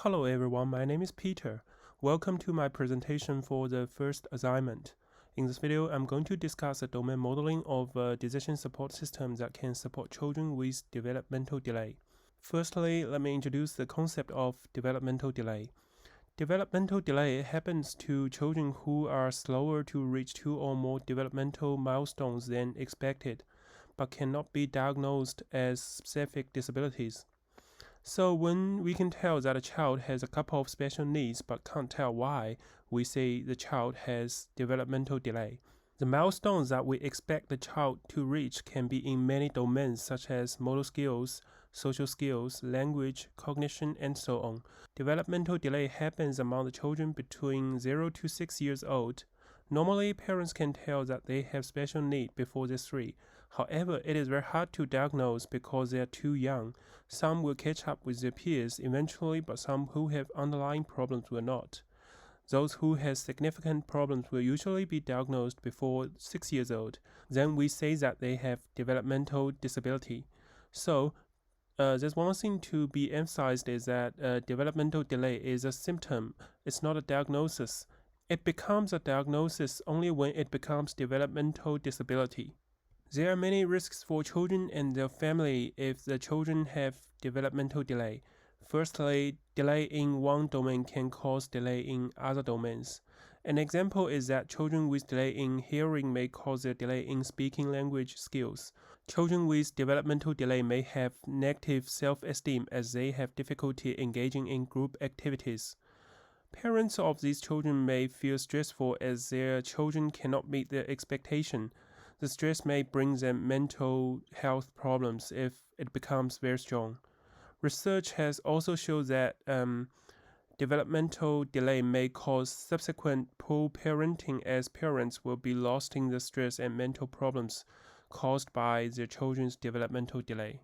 Hello everyone, my name is Peter. Welcome to my presentation for the first assignment. In this video, I'm going to discuss the domain modeling of a decision support system that can support children with developmental delay. Firstly, let me introduce the concept of developmental delay. Developmental delay happens to children who are slower to reach 2 or more developmental milestones than expected, but cannot be diagnosed as specific disabilities. So when we can tell that a child has a couple of special needs but can't tell why, we say the child has developmental delay. The milestones that we expect the child to reach can be in many domains such as motor skills, social skills, language, cognition, and so on. Developmental delay happens among the children between 0 to 6 years old. Normally, parents can tell that they have special need before they're 3. However, it is very hard to diagnose because they are too young. Some will catch up with their peers eventually, but some who have underlying problems will not. Those who have significant problems will usually be diagnosed before 6 years old. Then we say that they have developmental disability. So, there's one thing to be emphasized is that developmental delay is a symptom. It's not a diagnosis. It becomes a diagnosis only when it becomes developmental disability. There are many risks for children and their family if the children have developmental delay. Firstly, delay in one domain can cause delay in other domains. An example is that children with delay in hearing may cause a delay in speaking language skills. Children with developmental delay may have negative self-esteem as they have difficulty engaging in group activities. Parents of these children may feel stressful as their children cannot meet their expectation. The stress may bring them mental health problems if it becomes very strong. Research has also shown that developmental delay may cause subsequent poor parenting as parents will be lost in the stress and mental problems caused by their children's developmental delay.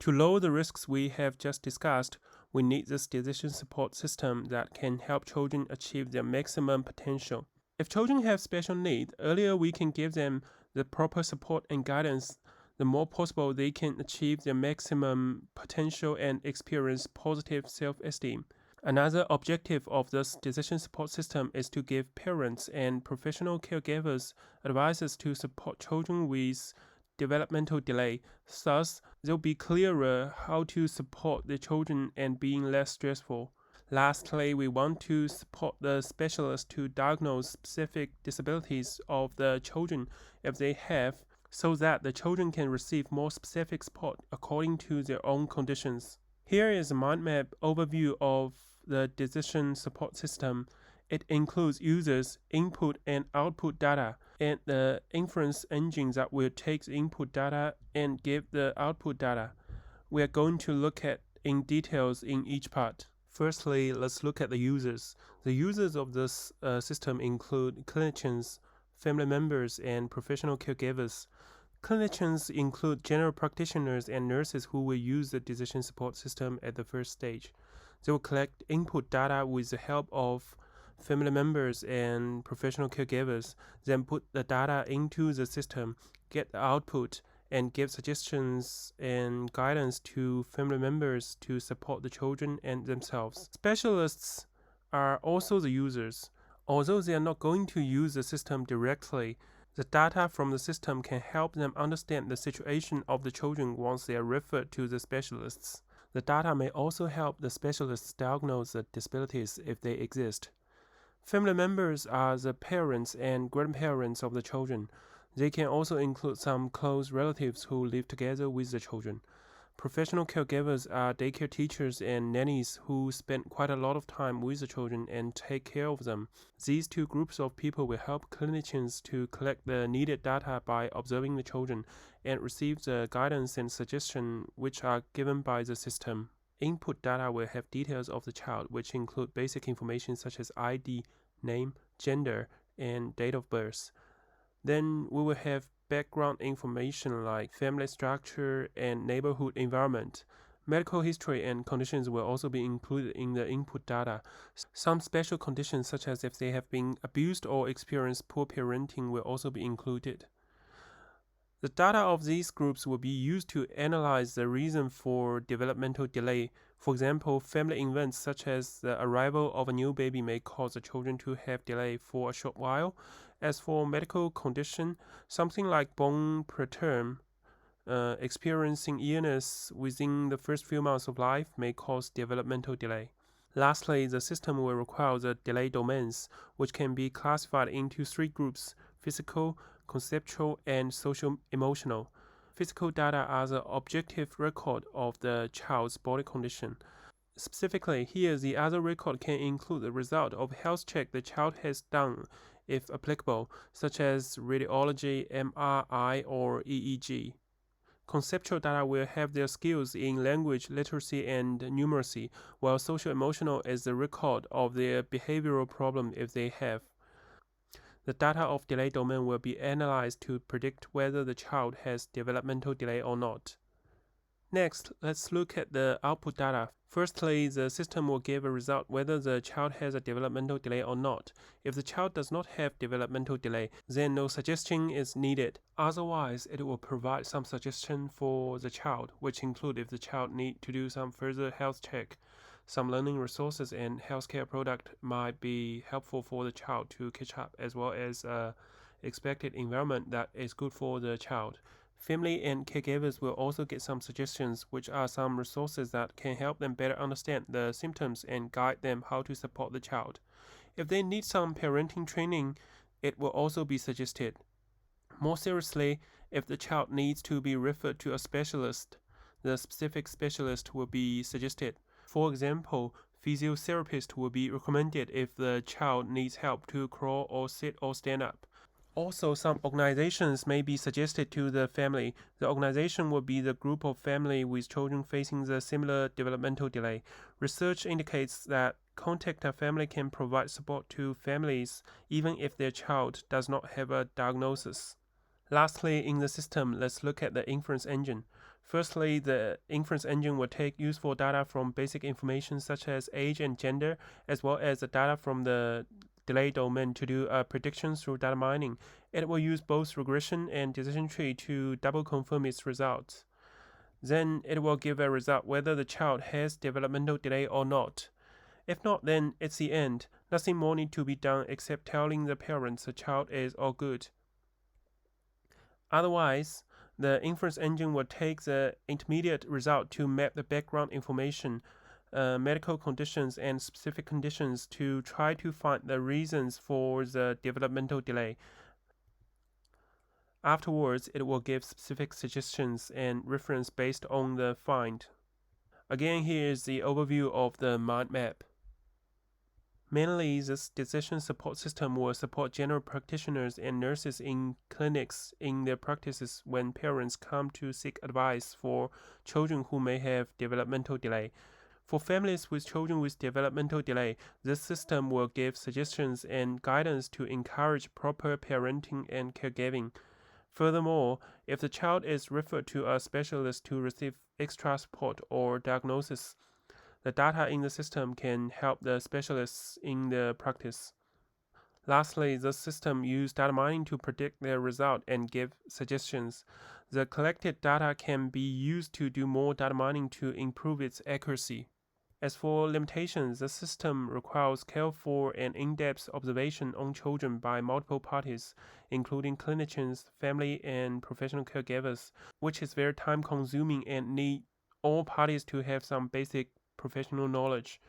To lower the risks we have just discussed, we need this decision support system that can help children achieve their maximum potential. If children have special needs, earlier we can give them the proper support and guidance, the more possible they can achieve their maximum potential and experience positive self-esteem. Another objective of this decision support system is to give parents and professional caregivers advices to support children with developmental delay. Thus, they'll be clearer how to support the children and being less stressful. Lastly, we want to support the specialists to diagnose specific disabilities of the children if they have, so that the children can receive more specific support according to their own conditions. Here is a mind map overview of the decision support system. It includes users, input and output data, and the inference engine that will take the input data and give the output data. We are going to look at in details in each part. Firstly, let's look at the users. The users of this system include clinicians, family members, and professional caregivers. Clinicians include general practitioners and nurses who will use the decision support system at the first stage. They will collect input data with the help of family members and professional caregivers, then put the data into the system, get the output, and give suggestions and guidance to family members to support the children and themselves. Specialists are also the users. Although they are not going to use the system directly, the data from the system can help them understand the situation of the children once they are referred to the specialists. The data may also help the specialists diagnose the disabilities if they exist. Family members are the parents and grandparents of the children. They can also include some close relatives who live together with the children. Professional caregivers are daycare teachers and nannies who spend quite a lot of time with the children and take care of them. These two groups of people will help clinicians to collect the needed data by observing the children and receive the guidance and suggestion which are given by the system. Input data will have details of the child, which include basic information such as ID, name, gender, and date of birth. Then we will have background information like family structure and neighborhood environment. Medical history and conditions will also be included in the input data. Some special conditions such as if they have been abused or experienced poor parenting will also be included. The data of these groups will be used to analyze the reason for developmental delay For example, family events such as the arrival of a new baby may cause the children to have delay for a short while. As for medical condition, something like born preterm, experiencing illness within the first few months of life may cause developmental delay. Lastly, the system will require the delay domains, which can be classified into three groups: physical, conceptual, and social emotional. Physical data are the objective record of the child's body condition. Specifically, here the other record can include the result of health check the child has done, if applicable, such as radiology, MRI, or EEG. Conceptual data will have their skills in language, literacy, and numeracy, while social emotional is the record of their behavioral problem if they have. The data of delay domain will be analyzed to predict whether the child has developmental delay or not. Next, let's look at the output data. Firstly, the system will give a result whether the child has a developmental delay or not. If the child does not have developmental delay, then no suggestion is needed. Otherwise, it will provide some suggestion for the child, which include if the child need to do some further health check. Some learning resources and healthcare product might be helpful for the child to catch up, as well as expected environment that is good for the child. Family and caregivers will also get some suggestions, which are some resources that can help them better understand the symptoms and guide them how to support the child. If they need some parenting training, it will also be suggested. More seriously, if the child needs to be referred to a specialist, the specific specialist will be suggested. For example, physiotherapist will be recommended if the child needs help to crawl or sit or stand up. Also, some organizations may be suggested to the family. The organization will be the group of family with children facing the similar developmental delay. Research indicates that contact a family can provide support to families even if their child does not have a diagnosis. Lastly, in the system, let's look at the inference engine. Firstly, the inference engine will take useful data from basic information such as age and gender, as well as the data from the delay domain to do predictions through data mining. It will use both regression and decision tree to double confirm its results. Then it will give a result whether the child has developmental delay or not. If not, then it's the end. Nothing more need to be done except telling the parents the child is all good. Otherwise, the inference engine will take the intermediate result to map the background information, medical conditions, and specific conditions to try to find the reasons for the developmental delay. Afterwards, it will give specific suggestions and reference based on the find. Again, here is the overview of the mind map. Mainly, this decision support system will support general practitioners and nurses in clinics in their practices when parents come to seek advice for children who may have developmental delay. For families with children with developmental delay, this system will give suggestions and guidance to encourage proper parenting and caregiving. Furthermore, if the child is referred to a specialist to receive extra support or diagnosis, the data in the system can help the specialists in their practice. Lastly, the system uses data mining to predict their result and give suggestions. The collected data can be used to do more data mining to improve its accuracy. As for limitations, the system requires careful and in-depth observation on children by multiple parties, including clinicians, family, and professional caregivers, which is very time-consuming and need all parties to have some basic professional knowledge.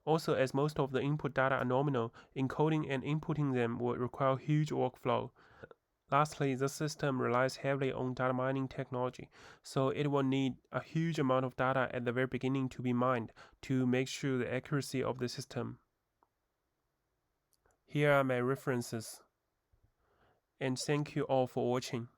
Also, as most of the input data are nominal, encoding and inputting them will require huge workflow. Lastly, the system relies heavily on data mining technology, so it will need a huge amount of data at the very beginning to be mined to make sure the accuracy of the system. Here are my references, and thank you all for watching.